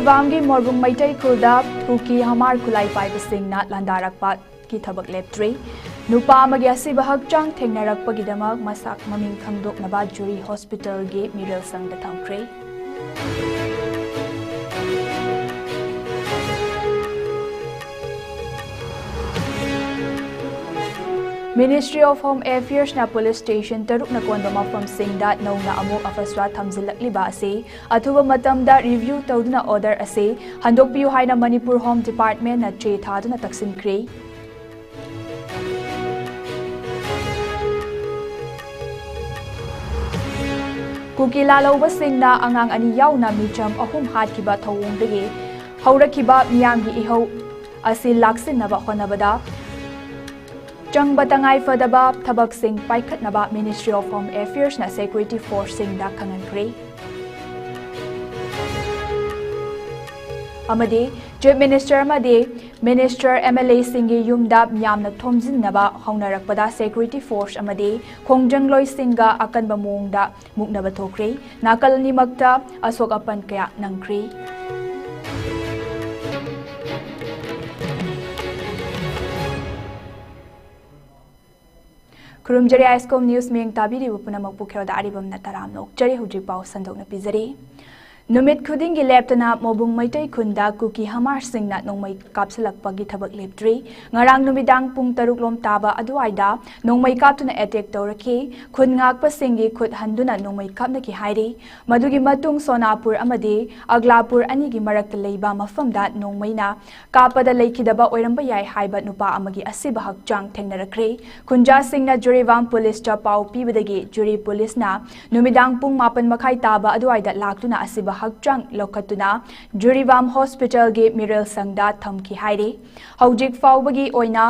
जुरीबामगी मोरबुंग Meitei खुलदा cookie हमार खुलाई पाइबसिंगना लांदारकपा की थबक लेप्ट्री नुपा अमगी असिबा हक्चांग थेंगनारकपगिदमक मसाक ममिंग खंगदोकनबा जुरी हॉस्पिटल गे मिरेल संगदा थमख्रे Ministry of Home Affairs na Police Station taruk na konba mafam singda nauna amok afaswa thamjilakliba ase athuba matamda review tawduna order ase handokpiu haina Manipur Home Department na che thaduna taksinkhre Kukila lauba singna angang ani yauna micham ahum hatkiba thawongdagi haurakiba miyamgi ihau ase laksinaba honabada Jang batangai fadaba thabak sing paikhat naba Ministry of Home Affairs na Security Force sing da kangankre amade Chief Minister amade Minister MLA singi yumda myamna thomjin naba haunarakpada Security Force amade khongjang loi singa akanba mongda muknaba thokre nakalni makta asok apan kaya nangkre Kurumjari ISCOM News Ming Tabiri Punamak Pukero Daribam Nataram Nok Jari Hujri Pau Sandok na Pizari Numit Kudingi Leptana Mobung Maitai Kunda Kuki Hamar Sing na Nong May Kapsalak Pagi Tabak Leptri Ngarang Numidang Pung Taruklom Taba Aduaida Nong May Kaptuna Etek Toraki Kun Ngak Pasingi Kut Handuna Nong May Kap Naki Hairi Madugi Matung Sonapur Amade Aglapur Anigi Marak Leiba Mafamda Nong Mayna Kapada Laikidaba Oiramba Yai Haiba Nupa Amagi Asiba Hakjang Tengnarakre Kunja Sing na Jurivam Police Chapau Pibadagi Juri Police na Numidang Pung Mapan Makai Taba Aduaida Laktuna Asiba Hakjang lokatuna Jurivam Hospital ge Miral Sangda thamki hairi Haujik faubagi oina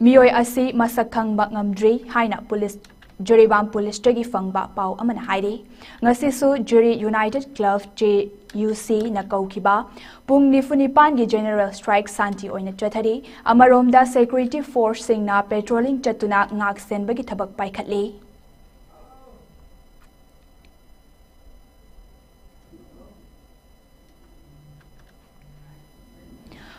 miyoi asi masakhang ba ngamdri haina police Jurivam Police tagi fangba pau amana hairi ngasi su Juri United Club JUC na kaukiba pung nifunipan gi General Strike Santi oina chathari amaromda Security Force singna patrolling chatuna ngak sen bagi thabak paikhatli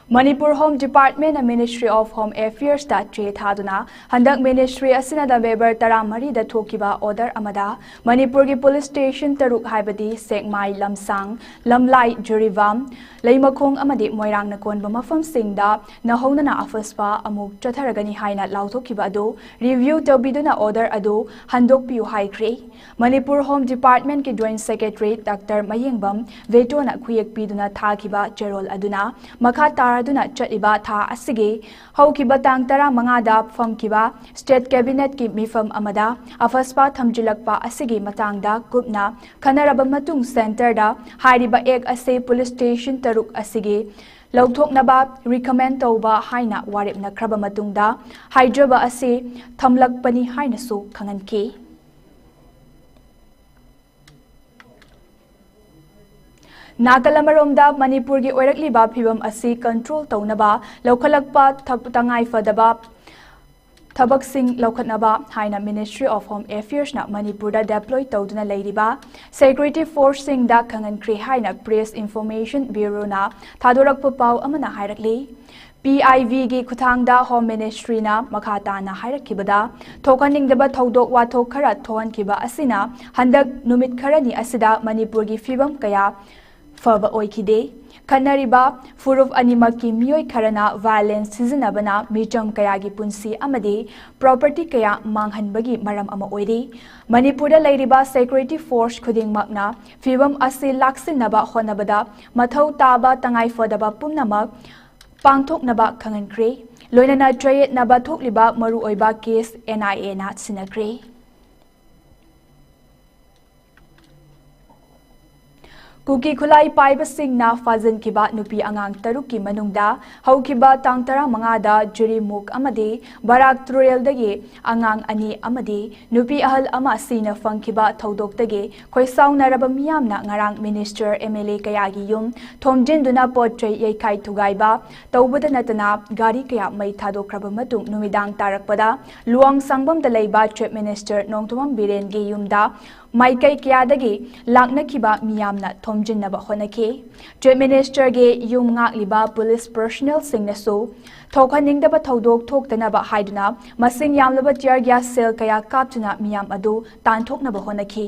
Manipur Home Department and Ministry of Home Affairs da che thaduna handak Ministry asina da Weber taramari da thokiba order amada Manipur gi police station taruk haibadi Sekmai Lamsang Lamlai Jurivam Leimakhong amadi Moirang na konba mafam singda nahona na afaspa amuk chatharagani haina lauthokiba ado review tabiduna order ado handok piu haikre Manipur Home Department ki Joint Secretary Dr. Mayengbam Veto na khuyak piduna thakiba Cherol aduna makha aduna chatiba tha asigi haukiba tang tara mangada famkiba State Cabinet ki mifam amada afaspa thamjilakpa asigi matangda kupna khanaraba matung center da hairiba ek ase police station taruk asigi Lauthoknaba recommend tauba haina warip na kraba matungda haidraba ase thamlakpani haina su khanganki Nagalamaromda Manipur gi oirakliba phibam asi control taunaba lokhalakpa thangai fadaba thabak sing lokhatnaba haina Ministry of Home Affairs na Manipur da deploy tauduna leiriba Security Force sing da khangan kri haina Press Information Bureau na thadorakpa pau amana hairakli PIV gi khuthangda Home Ministry na makhata na hairakibada thokaningdaba thodok wathok khara thohankiba asina handak numit kharani asida Manipur gi phibam kaya Faba oikide Kanariba Furuf Animaki Mioi Karana Violence Sizinabana Micham Kayagi Punsi Amade Property Kaya Manghanbagi Maram Ama Oiri Manipura Lairiba Security Force Kuding Magna Fibam Asi Laksin Naba Honabada Mathau Taba Tangai Fodaba Pumnamak Pangtok Naba Kangankre Loinana Trayet Naba Thokliba Maru Oiba Case NIA Nat Sinakre Kuki Kulai Paiba Sing na Fazan Kiba Nupi Angang Taruki Manungda, Haukiba Tang Tara Mangada, Juri Muk Amade, Barak Turel Dage, Angang Ani Amade, Nupi Ahal Ama Sina Funkiba Todok Dage, Koisau Naraba Miamna Ngarang Minister MLA Kayagi Yum, Tom Jinduna Portray Yekai Tugaiba, Taubuda Natana, Gari Kaya May Tado Krabamatung Numidang Tarakpada, Luang Sangbam Dalaiba Chief Minister Nongtumam Biren Gayumda, माइकई क्यादगी लाकनखिबा मियामना थोमजिन्नबा होनखि chief minister गे युम ngakliba police personnel सिंगनसु थोखनिंगदबा थौदोक थोक्तनबा हाइदुना मसिंग यामलबा टियर ग्यास सेल कया कापचुना मियाम अदु तानथोकनबा होनखि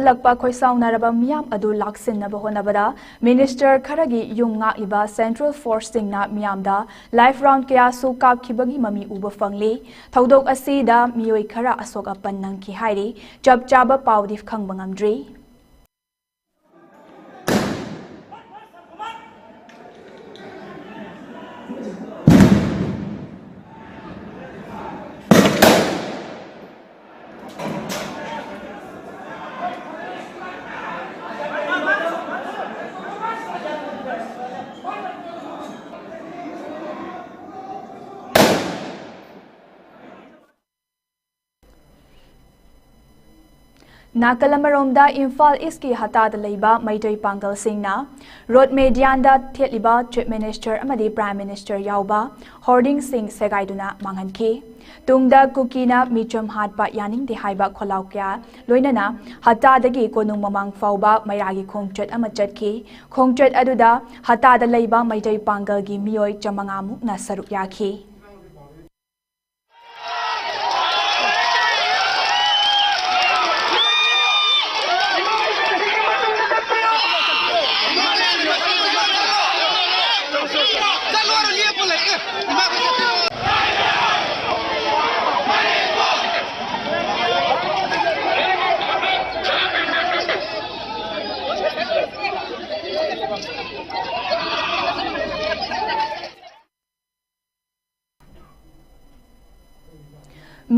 lakpa khoisaunaraba miyam adu laksinnaba honabada minister kharagi yum ngakliba central force singna miyamda life round kaya su kapkhibagi mami uba fangli thodok asida miyoi khara asoka pannang ki hairi chap chaba pawdi khangba ngamdri Nakalamaromda Imphal Eastki Hatada Leiba Maitoi Pangal Singna Road Medianda Thietliba Chief Minister amadi Prime Minister Yauba Hoarding Singh Segaiduna Manghanki Tungda Kukina Micham Hatpa Yaning de Haiba Kholaukya Loinana Hatadagi Konung Mamang Fauba Mayagi Khongchet Amachatki Khongchet Aduda Hatada Leiba Maitoi Pangal gi Mioi Chamangamuk na Saruk Yaki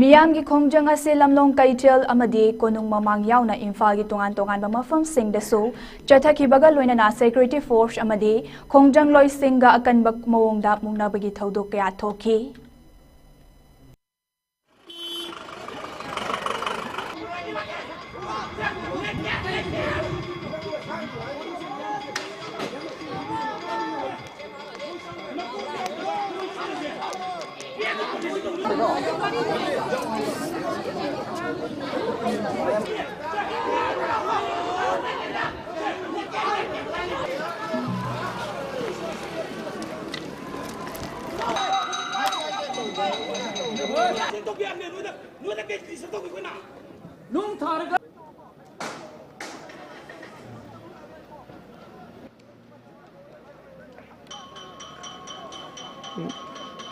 Miyam gi khongjang ase lamlong kaitel amadi konung mamang yauna Imphal gi tongan tongan ba mafam sing desu chathakhibaga loinana security force amadi khongjang loi singa akanba mawongda mungnabagi thodok kaya thoki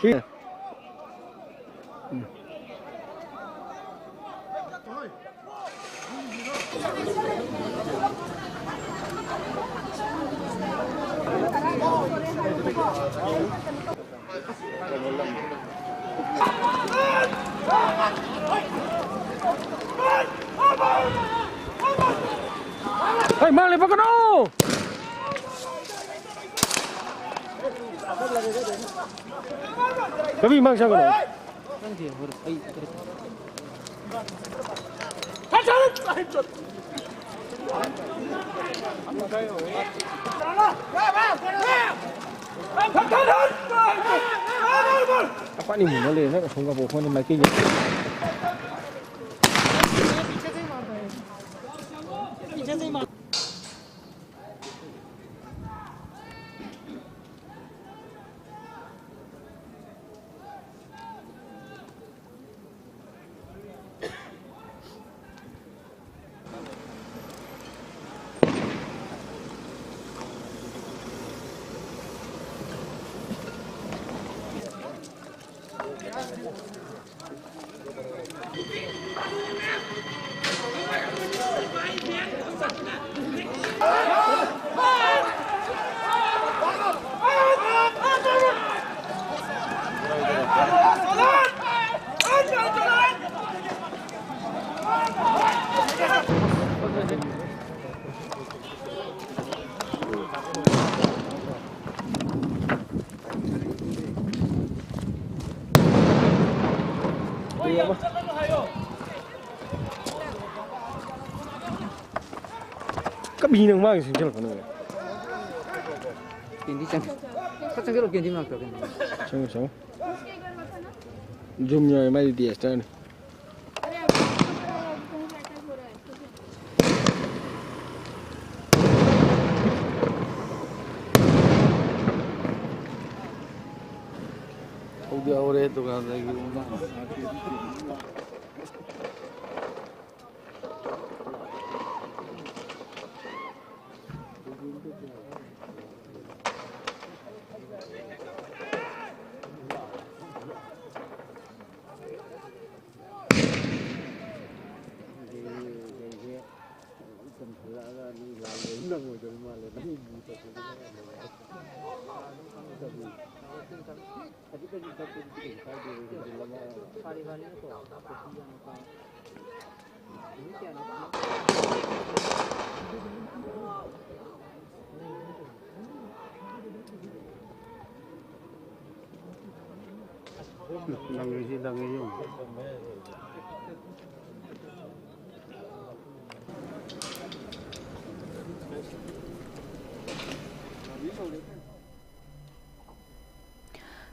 Here. Hey, mang lepas kena. Kami mang siapa kena? Apa ni mula le? Nak sungguh bohong ni macam ni. Kabi nang mag sinjal kono. Kindi chang. Sachang kelo kindi mak to kindi. Chang. Zoom nyoy mai di esta. Udah ore itu kan lagi rumah.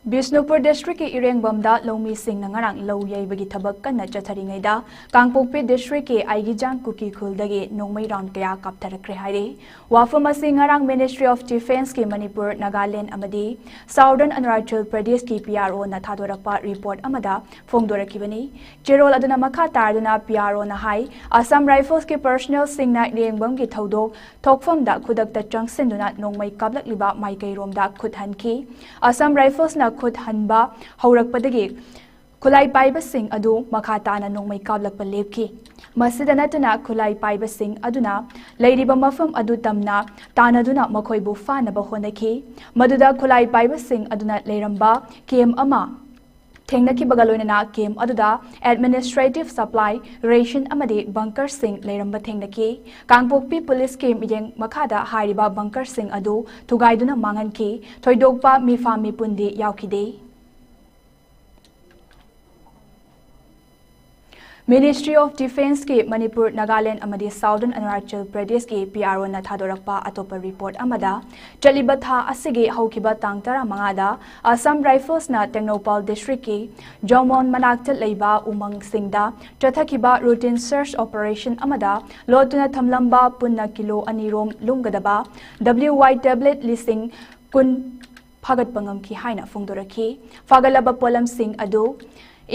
Bisnupur District ki Irengbamda Lomi Singh na ngarang lo yaibagi thabak kanna chatharingaida Kangpokpi District ki Aigijang Kuki Khuldagi nongmai round kaya kaptarakre haire wafam asi ngarang Ministry of Defence ki Manipur Nagaland amadi Southern Arunachal Pradesh ki PRO na thadorakpa report amada phongdorakibani Cherol aduna makha tarduna PRO na hai Assam Rifles ki personnel singna Irengbam ki thodok thokfamda khudakta changsinduna nongmai kablakliba maikairomda khuthanki Assam Rifles na khud hanba haurakpadagi khulai paiba sing adu makhata na nongmai kablakpa lepki masida natuna khulai paiba sing aduna leiriba mafam adu tamna tanaduna makhoibu fanaba honaki maduda khulai paiba sing aduna leiramba kem ama Tengnaki bagaloina kem aduda administrative supply ration amadi bunker sing leiramba tengnaki Kangpokpi police kem ijeng makhada hairiba bunker sing adu thugaiduna manganki thoidokpa mifami pundi yaukide Ministry of Defence ki Manipur Nagaland amadi Southern Arunachal Pradesh ki PRO na thadorakpa atopa report amada chaliba tha asigi haukiba tang tara mangada Assam Rifles na Tengnopal District ki Jomon manakta leiba umang singda chathakiba routine search operation amada lotuna thamlamba punna kilo anirom lunggadaba WY tablet listing kun phagat pangam ki haina phongdoraki fagalaba polam sing adu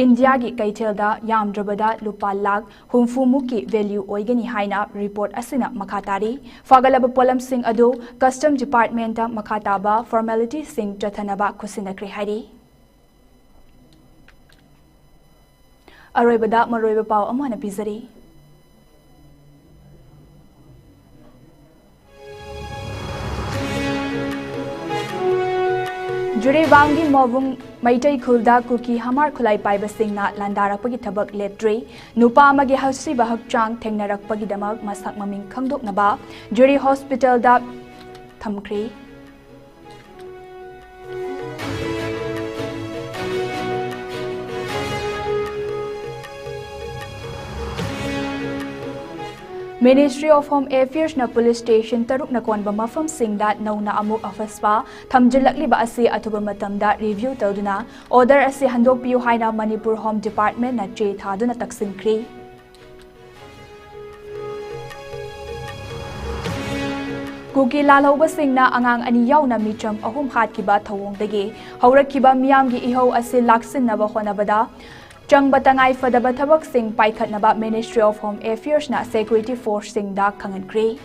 India ki kaithelda yamdrabada lupa lakh humfumuki value oigani haina report asina makhatari fagalaba polam sing adu custom department ta makhataba formality sing chathanaba khusinakri hari aroibada maroiba paw amana pizari Juribangi Mobung Maitai Khulda Kuki Hamar Khulai Paiba Singna Landarakpagi Thabak Leptre Nupa Amagi Hausi Bahak Chang Thengnarakpagi Damak Masak Maming Khangdoknaba Juri Hospital da Thamkri Ministry of Home Affairs na police station taruk na konba mafam singda nauna amuk office pa thamjilakli ba asi atuba matamda review tawduna order asi handok piu haina Manipur Home Department na che thaduna taksinkri Kuki lalhauba singna angang ani yauna micham ahum hatkiba thawongdagi haurakkiba miyamgi ihau asi laksinaba honabada Changbatangai fadaba thabak sing paikhatnaba Ministry of Home Affairs na Security Force sing da khangankri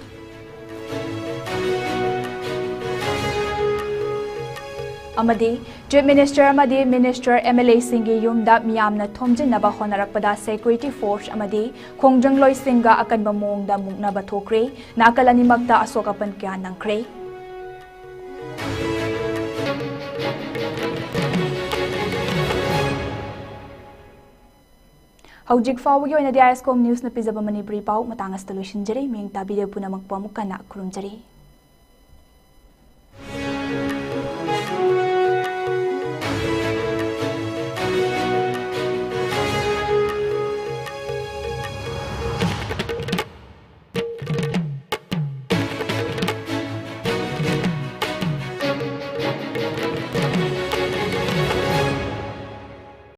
amadi Chief Minister amadi Minister MLA singi yumda miyamna thomjinaba honarakpada Security Force amadi khongjangloy singa akanba mongda mungnaba thokre nakalani magda asokapan kya nangkre Haujik fawagi oina di ISCOM News na pizaba Manipuri pau matangas talushin jari ming tabi de puna magpamukana kurumjari.